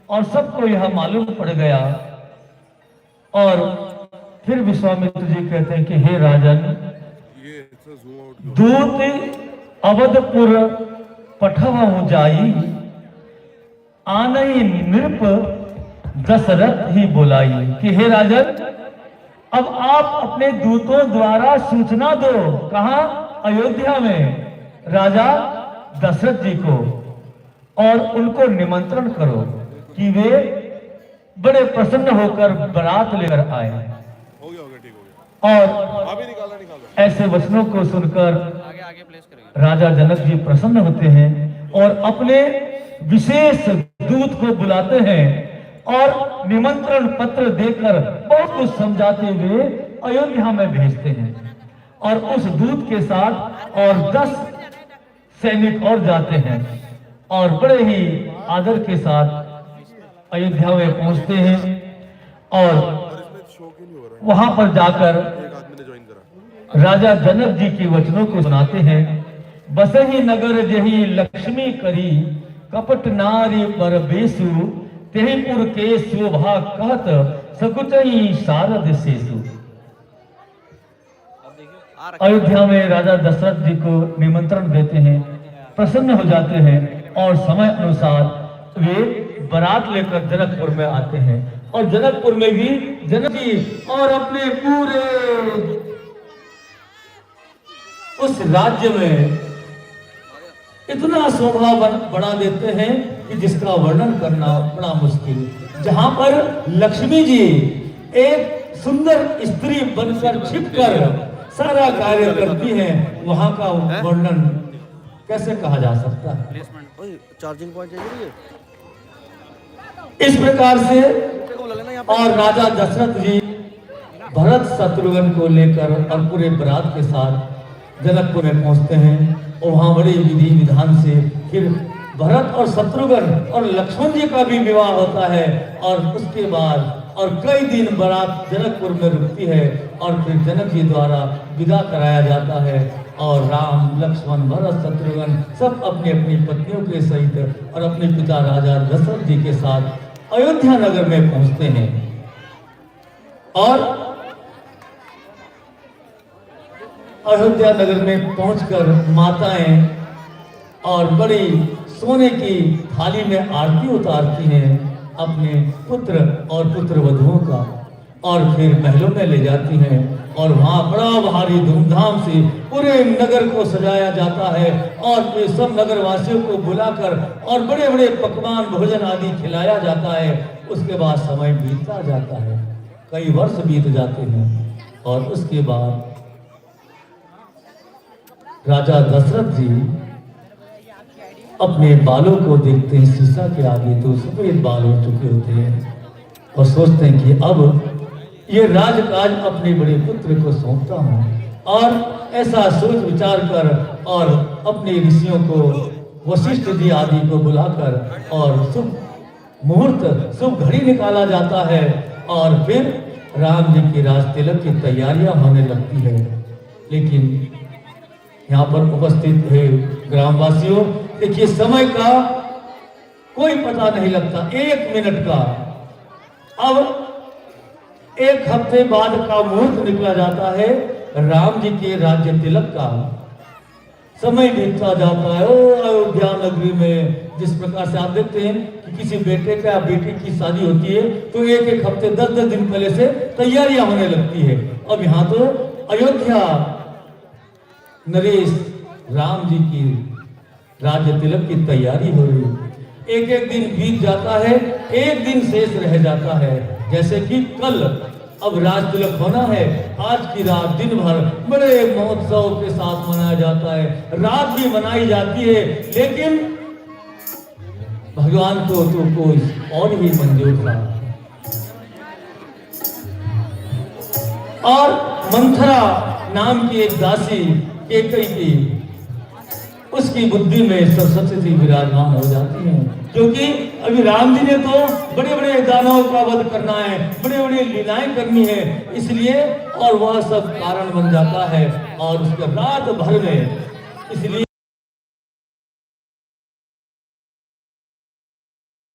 और सबको यह मालूम पड़ गया। और फिर विश्वामित्र जी कहते हैं कि हे राजन, दूत अवधपुर पठवहु जाई, आनई नृप दशरथ ही बुलाई। कि हे राजन, अब आप अपने दूतों द्वारा सूचना दो। कहां? अयोध्या में राजा दशरथ जी को, और उनको निमंत्रण करो कि वे बड़े प्रसन्न होकर बारात लेकर आए। हो गया, ठीक हो गया। और अभी निकाला। ऐसे वचनों को सुनकर राजा जनक जी प्रसन्न होते हैं और अपने विशेष दूत को बुलाते हैं और निमंत्रण पत्र देकर बहुत कुछ समझाते हुए अयोध्या में भेजते हैं। और उस दूत के साथ और 10 सैनिक और जाते हैं और बड़े ही आदर के साथ अयोध्या में पहुंचते हैं। और वहां पर जाकर राजा जनक जी के वचनों को सुनाते हैं। बसहि नगर जहि लक्ष्मी करी, कपट नारी पर बेसु, तेहिपुर के शोभा कहत सकुचई शारद सेसु। अयोध्या में राजा दशरथ जी को निमंत्रण देते हैं, प्रसन्न हो जाते हैं और समय अनुसार वे बारात लेकर जनकपुर में आते हैं। और जनकपुर में भी जनक जी और अपने पूरे उस राज्य में इतना शोभा बढ़ा देते हैं कि जिसका वर्णन करना बड़ा मुश्किल। जहां पर लक्ष्मी जी एक सुंदर स्त्री बनकर छिपकर सारा कार्य करती हैं, वहां का वर्णन कैसे कहा जा सकता है। चार्जिंग पॉइंट चाहिए इस प्रकार से और राजा दशरथ जी भरत शत्रुघ्न को लेकर और पूरे बारात के साथ जनकपुर में पहुंचते हैं और वहां बड़े विधि विधान से फिर भरत और शत्रुघ्न और लक्ष्मण जी का भी विवाह होता है। और उसके बाद और कई दिन बारात जनकपुर में रुकती है और फिर जनक जी द्वारा विदा कराया जाता है। और राम, लक्ष्मण, भरत, शत्रुघ्न सब अपनी अपनी पत्नियों के सहित और अपने पिता राजा दशरथ जी के साथ अयोध्या नगर में पहुंचते हैं। और अयोध्या नगर में पहुंचकर माताएं और बड़ी सोने की थाली में आरती उतारती हैं अपने पुत्र और पुत्र वधुओं का, और फिर महलों में ले जाती हैं। और वहाँ बड़ा भारी धूमधाम से पूरे नगर को सजाया जाता है और फिर सब नगरवासियों को बुलाकर और बड़े बड़े पकवान भोजन आदि खिलाया जाता है। उसके बाद समय बीतता जाता है, कई वर्ष बीत जाते हैं। और उसके बाद राजा दशरथ जी अपने बालों को देखते हैं शीशा के आगे, तो सफेद बाल हो चुके होते हैं और सोचते हैं कि अब ये राजकाज अपने बड़े पुत्र को सौंपता हूं। और ऐसा सोच विचार कर और अपने ऋषियों को, वशिष्ठ जी आदि को बुलाकर और शुभ मुहूर्त, शुभ घड़ी निकाला जाता है। और फिर राम जी की राज तिलक की तैयारियां होने लगती है। लेकिन यहाँ पर उपस्थित है ग्रामवासियों, देखिए समय का कोई पता नहीं लगता, 1 मिनट का। अब 1 हफ्ते बाद का मुहूर्त निकला जाता है राम जी के राज्य तिलक का। समय बीतता जाता है। ओ अयोध्या नगरी में जिस प्रकार से आप देखते हैं कि किसी बेटे का या बेटी की शादी होती है तो 1-1 हफ्ते 10-10 दिन पहले से तैयारियां होने लगती है। अब यहाँ तो अयोध्या नरेश राम जी की राज्य तिलक की तैयारी हो रही है। 1-1 दिन बीत जाता है, 1 दिन शेष रह जाता है। जैसे कि कल अब राज तिलक होना है, आज की रात दिन भर बड़े महोत्सव के साथ मनाया जाता है, रात भी मनाई जाती है। लेकिन भगवान को तो कोई और ही मंजूर था। और मंथरा नाम की एक दासी केकई की, उसकी बुद्धि में सरस्वती जी विराजमान हो जाती हैं, क्योंकि अभी राम जी ने तो बड़े बड़े दानवों का वध करना है, बड़े बड़े लीलाएं करनी है, इसलिए और वह सब कारण बन जाता है। और उसके रात भर में इसलिए